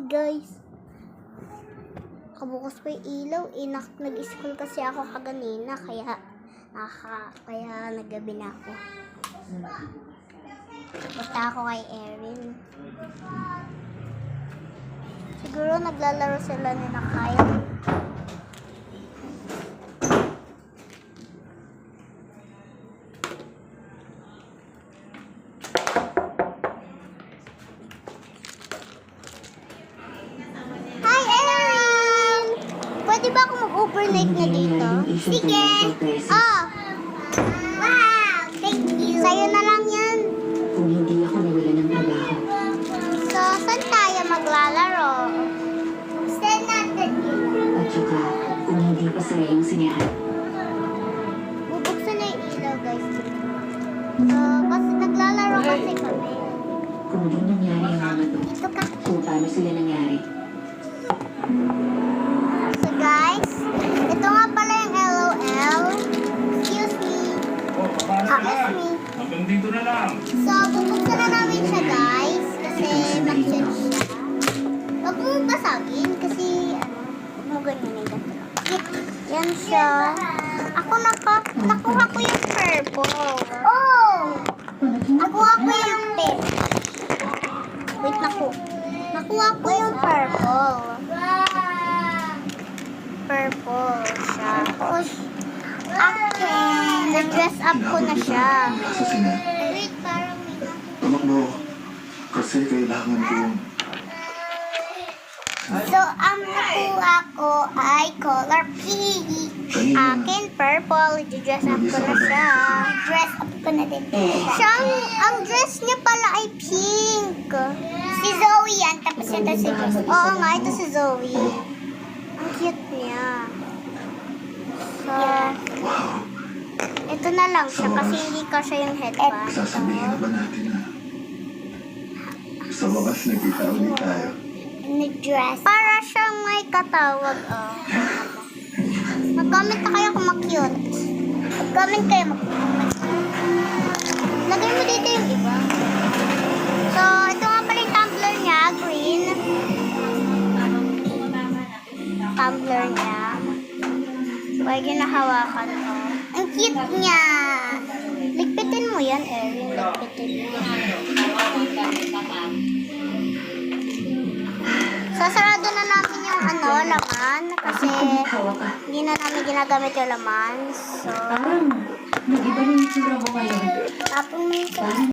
guys. Kabukas pa yung ilaw. Nag-school kasi ako kaganina. Kaya naggabi na ako. Basta ako kay Erin. Siguro naglalaro sila ni Kyle. Hi, Erin! Pwede ba ako mag-overnight na dito? Sige! Oh! Wow! Thank you! Sa'yo na lang yan. Kung hindi ako nawala ng trabaho. So, saan tayo maglalaro? Stay natin dito. At saka, kung hindi pa sila yung sinyahan. Bubuksan na yung ilaw, guys. So, kasi naglalaro kasi kami. Kung di nangyari ang mga to, Dito ka. kung paano sila nangyari. So, guys, ito nga pala yung LOL. Excuse me. Excuse me. Hanggang dito na lang. So, bubuksan na namin siya, guys. Kasi mag-search siya. Huwag mo basagin kasi, huwag mo ganyan yung gato. Yan siya. Ako nakuha ko yung purple. Oh! Nakuha ko yung pink. Wait, nakuha ko yung purple. Purple siya. Tapos, na-dress up ko na siya. Asasina, Wait, parang may tumakbo ako. Kasi kailangan ko yung... So, ang nakuha ko ay color pink. Akin, purple. I-dress up ko na siya. Dress up ko na din. Siya, ang dress niya pala ay pink. Si Zoe yan. Tapos ito si Joss. Oo nga, ito si Zoe. Ang cute niya. So, ito na lang siya kasi hindi ka siya yung headband. Sasabihin na ba natin na sa wakas nagkita ulit tayo? Dress. Para siyang may katawag, oh. Mag-comment na kayo kung ma-cute. Mag-comment kayo lagay mo dito yung iba. So, ito nga pala yung tumbler niya, green. Tumbler niya. Pwede na hawakan ko. Ang cute niya. Ligpitin mo yan, Erin. Ligpitin mo. Sasarado na namin yung laman kasi hindi na namin ginagamit yung laman. So, Parang, nag-iba na yung tsura mo ngayon. tapos